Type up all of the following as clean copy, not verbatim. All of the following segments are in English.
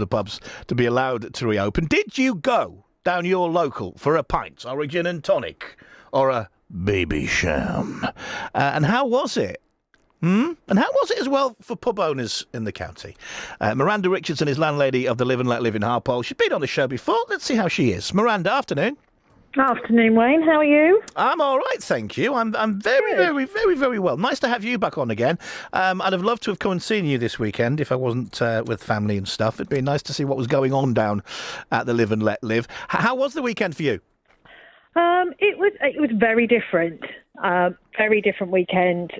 the pubs to be allowed to reopen. Did you go down your local for a pint or a gin and tonic or a baby sham? And how was it? And how was it as well for pub owners in the county? Miranda Richardson is landlady of the Live and Let Live in Harpole. She's been on the show before. Let's see how she is. Miranda, afternoon. Afternoon, Wayne. How are you? I'm all right, thank you. I'm very, very, very, very well. Nice to have you back on again. I'd have loved to have come and seen you this weekend if I wasn't with family and stuff. It'd be nice to see what was going on down at the Live and Let Live. How was the weekend for you? It was very different. Very different weekend.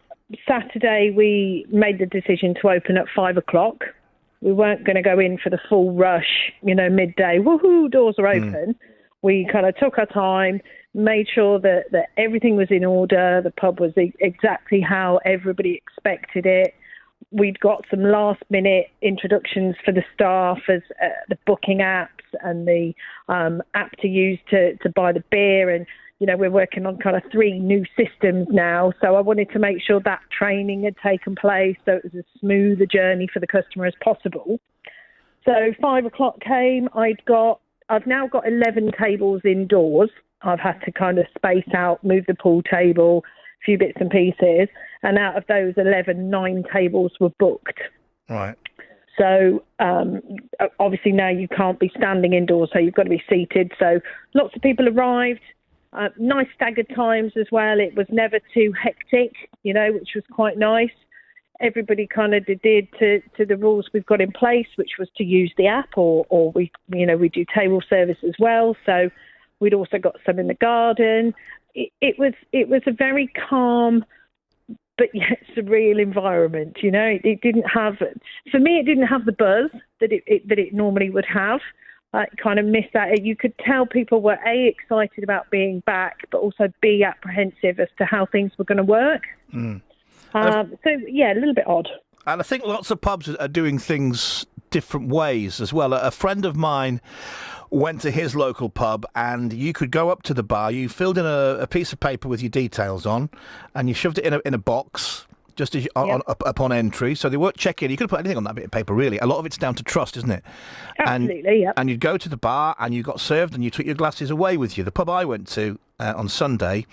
Saturday, we made the decision to open at 5 o'clock. We weren't going to go in for the full rush, midday. Woohoo, doors are open. We kind of took our time, made sure that everything was in order. The pub was exactly how everybody expected it. We'd got some last-minute introductions for the staff as the booking apps and the app to use to buy the beer. And, we're working on kind of 3 new systems now. So I wanted to make sure that training had taken place so it was as smooth a journey for the customer as possible. So 5 o'clock came. I've now got 11 tables indoors. I've had to kind of space out, move the pool table, a few bits and pieces. And out of those 11, 9 tables were booked. Right. So obviously now you can't be standing indoors, so you've got to be seated. So lots of people arrived. Nice staggered times as well. It was never too hectic, which was quite nice. Everybody kind of adhered to the rules we've got in place, which was to use the app or we do table service as well. So we'd also got some in the garden. It was a very calm but yet surreal environment. It didn't have, for me, it didn't have the buzz that it normally would have. I kind of missed that. You could tell people were A, excited about being back, but also B, apprehensive as to how things were going to work. A little bit odd. And I think lots of pubs are doing things different ways as well. A friend of mine went to his local pub and you could go up to the bar, you filled in a piece of paper with your details on and you shoved it in a box just as upon entry. So they weren't checking. You could put anything on that bit of paper, really. A lot of it's down to trust, isn't it? Absolutely, yeah. And you'd go to the bar and you got served and you took your glasses away with you. The pub I went to on Sunday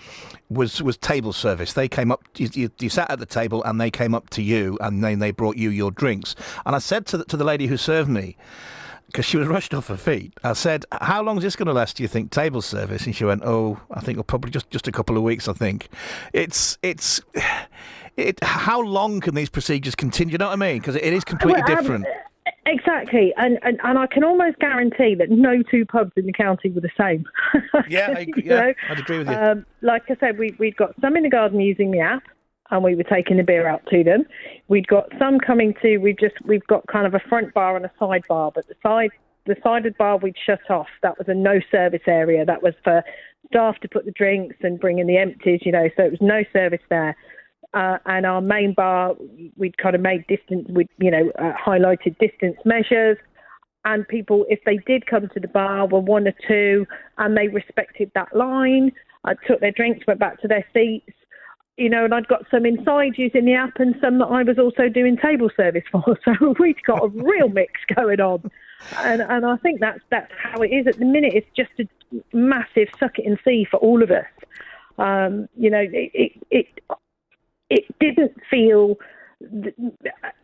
was table service. They came up, you sat at the table and they came up to you and then they brought you your drinks. And I said to the lady who served me, because she was rushed off her feet, I said, how long is this going to last, do you think, table service? And she went, I think probably just a couple of weeks, I think. How long can these procedures continue? You know what I mean? Because it is completely different. Exactly. And I can almost guarantee that no 2 pubs in the county were the same. Yeah, I'd agree with you. Like I said, we'd got some in the garden using the app, and we were taking the beer out to them. We'd got some coming to, we've got kind of a front bar and a side bar, but the sided bar we'd shut off. That was a no service area. That was for staff to put the drinks and bring in the empties, so it was no service there. And our main bar, we'd kind of made distance, highlighted distance measures. And people, if they did come to the bar, were 1 or 2, and they respected that line, took their drinks, went back to their seats. And I'd got some inside using the app and some that I was also doing table service for. So we'd got a real mix going on. And I think that's how it is at the minute. It's just a massive suck it and see for all of us. It didn't feel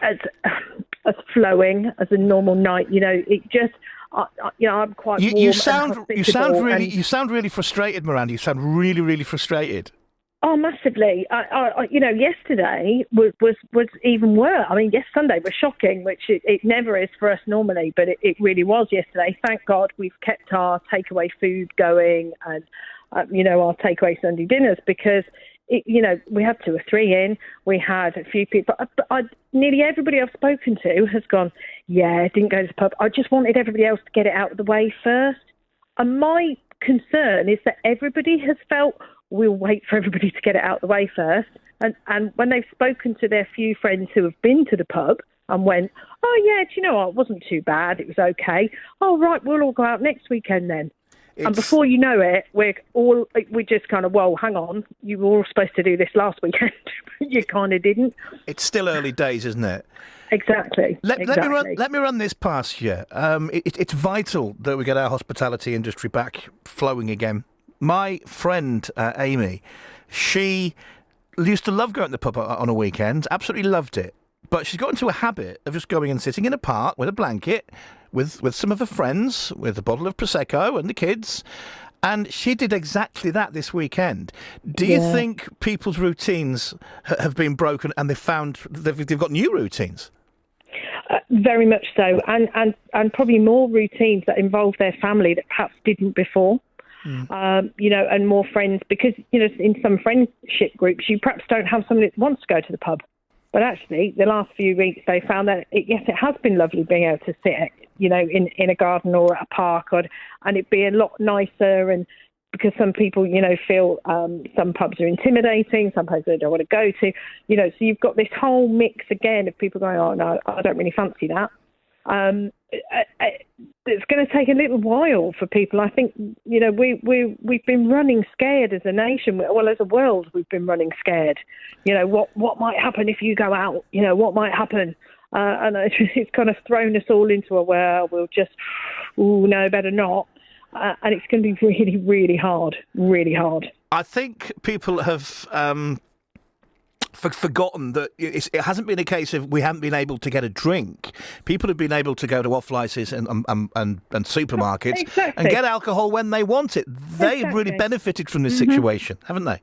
as flowing as a normal night. It just, I'm quite warm. You sound really frustrated, Miranda. You sound really, really frustrated. Oh, massively. Yesterday was even worse. I mean, Sunday was shocking, which it never is for us normally, but it really was yesterday. Thank God we've kept our takeaway food going and, our takeaway Sunday dinners because, we had 2 or 3 in. We had a few people. Nearly everybody I've spoken to has gone, I didn't go to the pub. I just wanted everybody else to get it out of the way first. And my concern is that everybody has felt, we'll wait for everybody to get it out of the way first. And when they've spoken to their few friends who have been to the pub and went, do you know what, it wasn't too bad, it was okay. Oh, right, we'll all go out next weekend then. And before you know it, we're just kind of, well, hang on, you were all supposed to do this last weekend. You kind of didn't. It's still early days, isn't it? Exactly. Let me run this past you. It's vital that we get our hospitality industry back flowing again. My friend Amy, she used to love going to the pub on a weekend, absolutely loved it. But she's got into a habit of just going and sitting in a park with a blanket, with some of her friends, with a bottle of Prosecco and the kids. And she did exactly that this weekend. Do you think people's routines have been broken and they've got new routines? Very much so. And probably more routines that involve their family that perhaps didn't before. And more friends, because, in some friendship groups, you perhaps don't have somebody that wants to go to the pub. But actually, the last few weeks, they found that, it has been lovely being able to sit, in a garden or at a park, and it'd be a lot nicer. And because some people, feel some pubs are intimidating, some pubs they don't want to go to, so you've got this whole mix again of people going, oh, no, I don't really fancy that. It's going to take a little while for people. I think, we've been running scared as a nation. Well, as a world, we've been running scared. What might happen if you go out? What might happen? And it's kind of thrown us all into we'll just, no, better not. And it's going to be really, really hard, really hard. I think people have forgotten that it hasn't been a case of we haven't been able to get a drink. People have been able to go to off-license and supermarkets and get alcohol when they want it. They've really benefited from this situation, haven't they?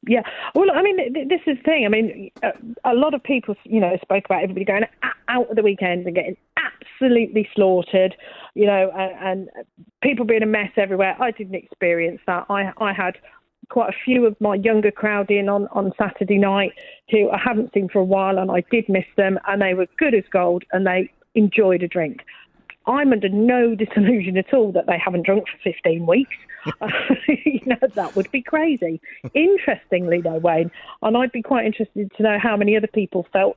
Yeah. Well, I mean, this is the thing. I mean, a lot of people, spoke about everybody going out at the weekends and getting absolutely slaughtered, and people being a mess everywhere. I didn't experience that. I had quite a few of my younger crowd in on Saturday night who I haven't seen for a while, and I did miss them, and they were good as gold, and they enjoyed a drink. I'm under no disillusion at all that they haven't drunk for 15 weeks. That would be crazy. Interestingly, though, Wayne, and I'd be quite interested to know how many other people felt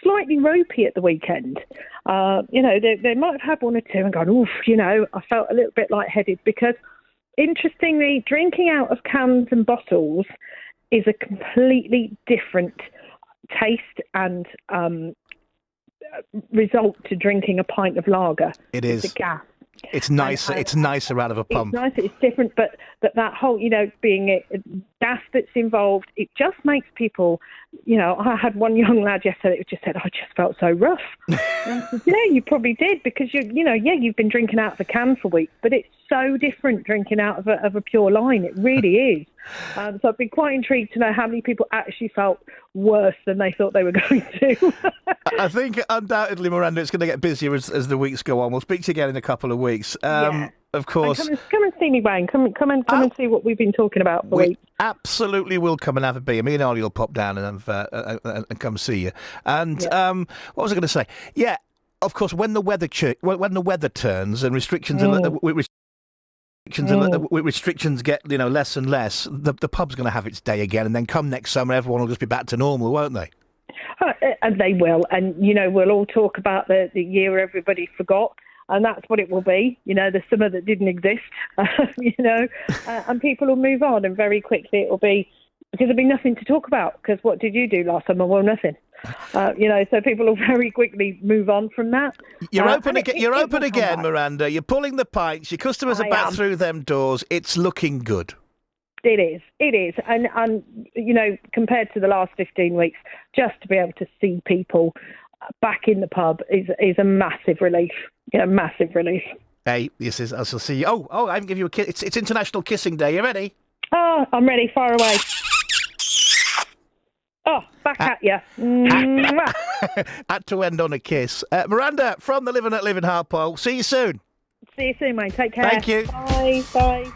slightly ropey at the weekend. They might have had one or two and gone, oof, I felt a little bit lightheaded, because interestingly, drinking out of cans and bottles is a completely different taste and result to drinking a pint of lager. It is. It's a gas. It's nicer. It's nicer out of a pump. It's nicer. It's different, but that whole, being a gas that's involved, it just makes people. I had one young lad yesterday who just said, "I just felt so rough." And I said, yeah, you probably did, because you've been drinking out of a can for weeks, but it's so different drinking out of a pure line. It really is. So I've been quite intrigued to know how many people actually felt worse than they thought they were going to. I think undoubtedly, Miranda, it's going to get busier as the weeks go on. We'll speak to you again in a couple of weeks. Of course. And come and see me, Wayne. Come and see what we've been talking about for weeks. Absolutely will come and have a beer. Me and Ollie will pop down and come see you. And what was I going to say? Yeah, of course, when the weather turns and restrictions restrictions get less and less, the pub's going to have its day again, and then come next summer, everyone will just be back to normal, won't they? And they will, and we'll all talk about the year everybody forgot, and that's what it will be. The summer that didn't exist, and people will move on, and very quickly it will be, because there'll be nothing to talk about. Because what did you do last summer? Well, nothing. So people will very quickly move on from that. You're open again. You're open again, Miranda. You're pulling the pints. Your customers are back through them doors. It's looking good. It is, and compared to the last 15 weeks, just to be able to see people back in the pub is a massive relief. Massive relief. Hey, this is. I shall see you. Oh, I haven't given you a kiss. It's International Kissing Day. You ready? Oh, I'm ready. Fire away. Oh, back at you. Had to end on a kiss. Miranda from the Living at Living Harpole. See you soon. See you soon, mate. Take care. Thank you. Bye.